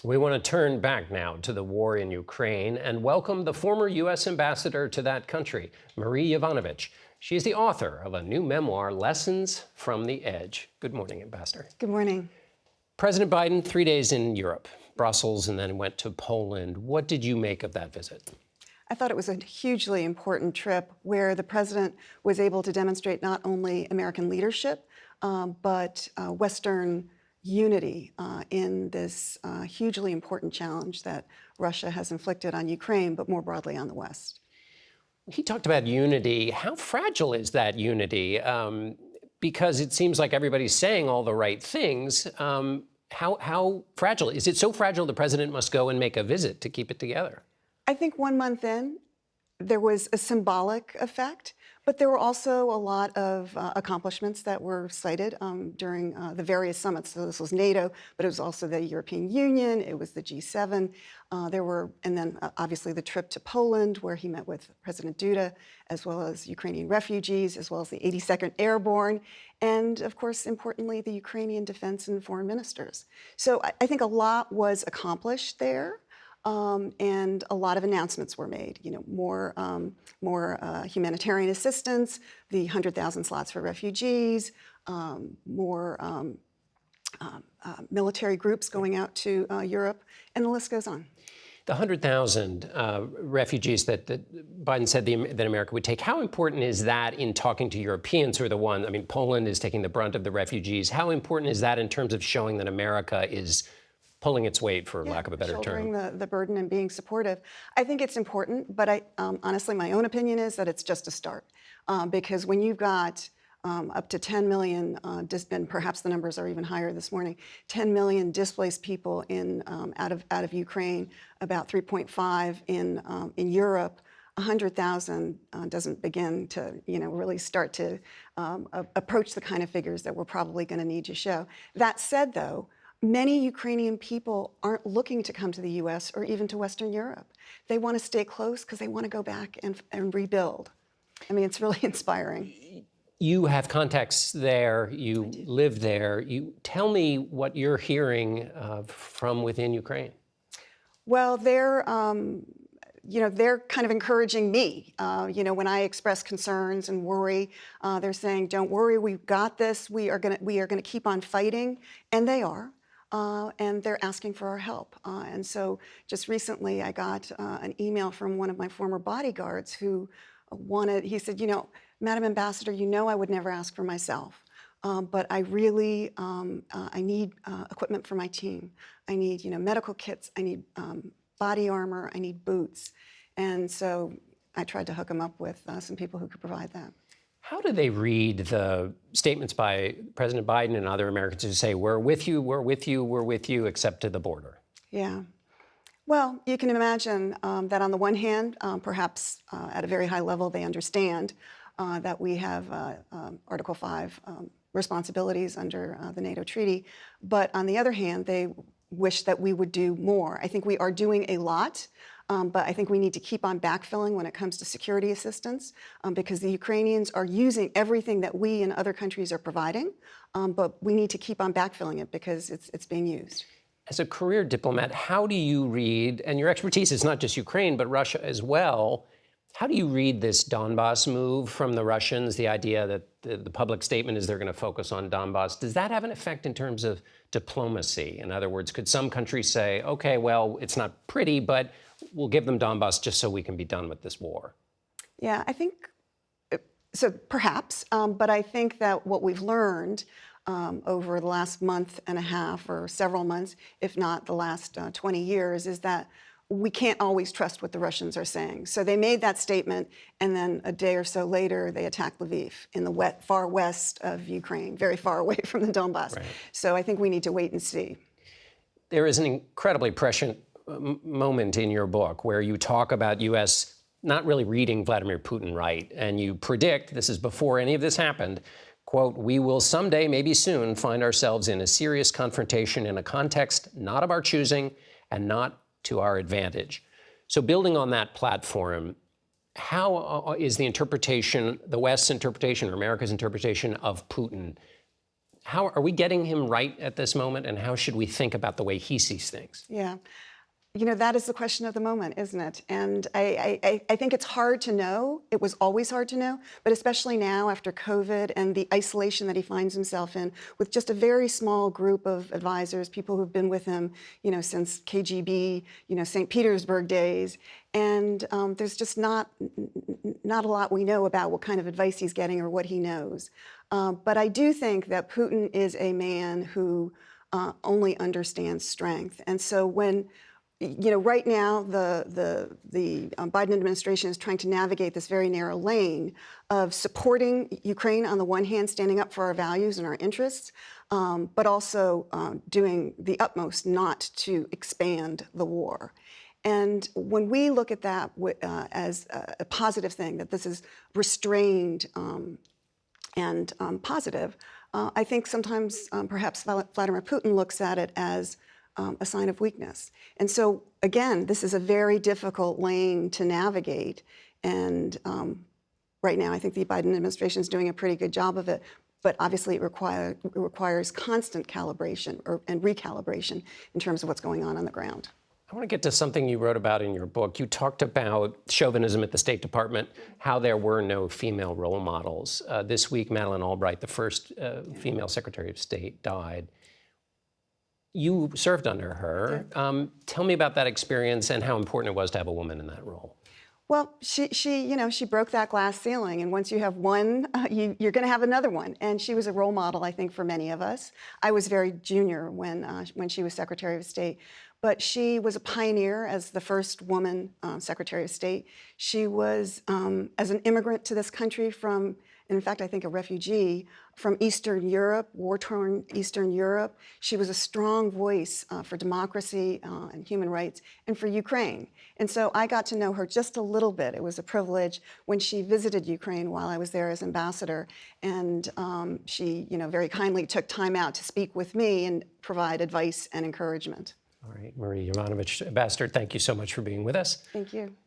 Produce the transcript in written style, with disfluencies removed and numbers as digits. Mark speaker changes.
Speaker 1: We want to turn back now to the war in Ukraine and welcome the former U.S. ambassador to that country, Marie Yovanovitch. She is the author of a new memoir, Lessons from the Edge. Good morning, Ambassador.
Speaker 2: Good morning.
Speaker 1: President Biden, 3 days in Europe, Brussels, and then went to Poland. What did you make of that visit?
Speaker 2: I thought it was a hugely important trip where the president was able to demonstrate not only American leadership, but Western unity in this hugely important challenge that Russia has inflicted on Ukraine, but more broadly on the West.
Speaker 1: He talked about unity. How fragile is that unity? Because it seems like everybody's saying all the right things. How fragile? Is it so fragile the president must go and make a visit to keep it together?
Speaker 2: I think 1 month in, there was a symbolic effect, but there were also a lot of accomplishments that were cited during the various summits. So this was NATO, but it was also the European Union, it was the G7. And then obviously the trip to Poland, where he met with President Duda, as well as Ukrainian refugees, as well as the 82nd Airborne, and of course, importantly, the Ukrainian defense and foreign ministers. So I think a lot was accomplished there. And a lot of announcements were made, more humanitarian assistance, the 100,000 slots for refugees, more military groups going out to Europe, and the list goes on.
Speaker 1: The 100,000 refugees that Biden said that America would take, how important is that in talking to Europeans who are the ones, I mean, Poland is taking the brunt of the refugees. How important is that in terms of showing that America is pulling its weight, for lack of a better term?
Speaker 2: Shouldering the burden and being supportive. I think it's important, but honestly, my own opinion is that it's just a start. Because when you've got up to 10 million, and perhaps the numbers are even higher this morning, 10 million displaced people out of Ukraine, about 3.5 in Europe, 100,000 doesn't begin to really start to approach the kind of figures that we're probably going to need to show. That said, though, many Ukrainian people aren't looking to come to the U.S. or even to Western Europe. They want to stay close because they want to go back and rebuild. I mean, it's really inspiring.
Speaker 1: You have contacts there. You live there. Tell me what you're hearing from within Ukraine.
Speaker 2: Well, they're kind of encouraging me. When I express concerns and worry, they're saying, "Don't worry, we've got this. We are gonna keep on fighting," and they are. And they're asking for our help. And so just recently I got an email from one of my former bodyguards who he said, Madam Ambassador, I would never ask for myself, but I really, I need equipment for my team. I need, medical kits, I need body armor, I need boots. And so I tried to hook him up with some people who could provide that.
Speaker 1: How do they read the statements by President Biden and other Americans who say, we're with you, we're with you, we're with you, except to the border?
Speaker 2: Yeah. Well, you can imagine that on the one hand, perhaps at a very high level, they understand that we have Article 5 responsibilities under the NATO treaty. But on the other hand, they wish that we would do more. I think we are doing a lot. But I think we need to keep on backfilling when it comes to security assistance because the Ukrainians are using everything that we and other countries are providing, but we need to keep on backfilling it because it's being used.
Speaker 1: As a career diplomat, how do you read, and your expertise is not just Ukraine, but Russia as well, how do you read this Donbass move from the Russians, the idea that the public statement is they're going to focus on Donbass? Does that have an effect in terms of diplomacy? In other words, could some countries say, okay, well, it's not pretty, but we'll give them Donbass just so we can be done with this war?
Speaker 2: Yeah, I think, so perhaps, but I think that what we've learned over the last month and a half or several months, if not the last 20 years, is that we can't always trust what the Russians are saying. So they made that statement, and then a day or so later, they attacked Lviv in the far west of Ukraine, very far away from the Donbass. Right. So I think we need to wait and see.
Speaker 1: There is an incredibly prescient moment in your book where you talk about U.S. not really reading Vladimir Putin right, and you predict, this is before any of this happened, quote, "We will someday, maybe soon, find ourselves in a serious confrontation in a context not of our choosing and not to our advantage." So building on that platform, how is the interpretation, the West's interpretation or America's interpretation of Putin, How are we getting him right at this moment, and how should we think about the way he sees things?
Speaker 2: Yeah. You know, that is the question of the moment, isn't it? And I think it's hard to know. It was always hard to know, but especially now after COVID and the isolation that he finds himself in with just a very small group of advisors, people who've been with him, you know, since KGB, you know, St. Petersburg days. And there's just not a lot we know about what kind of advice he's getting or what he knows. But I do think that Putin is a man who only understands strength. And so when you know, right now, the Biden administration is trying to navigate this very narrow lane of supporting Ukraine on the one hand, standing up for our values and our interests, but also doing the utmost not to expand the war. And when we look at that as a positive thing, that this is restrained and positive, I think sometimes perhaps Vladimir Putin looks at it as a sign of weakness. And so, again, this is a very difficult lane to navigate. And right now, I think the Biden administration is doing a pretty good job of it. But obviously, it requires constant calibration and recalibration in terms of what's going on the ground.
Speaker 1: I want to get to something you wrote about in your book. You talked about chauvinism at the State Department, how there were no female role models. This week, Madeleine Albright, the first female Secretary of State, died. You served under her. Tell me about that experience and how important it was to have a woman in that role.
Speaker 2: Well, she broke that glass ceiling, and once you have one, you're going to have another one. And she was a role model, I think, for many of us. I was very junior when she was Secretary of State, but she was a pioneer as the first woman Secretary of State. She was, as an immigrant to this country from, in fact, I think a refugee from Eastern Europe, war-torn Eastern Europe. She was a strong voice for democracy and human rights and for Ukraine. And so I got to know her just a little bit. It was a privilege when she visited Ukraine while I was there as ambassador. And she, very kindly took time out to speak with me and provide advice and encouragement.
Speaker 1: All right, Marie Yovanovitch, Ambassador, thank you so much for being with us.
Speaker 2: Thank you.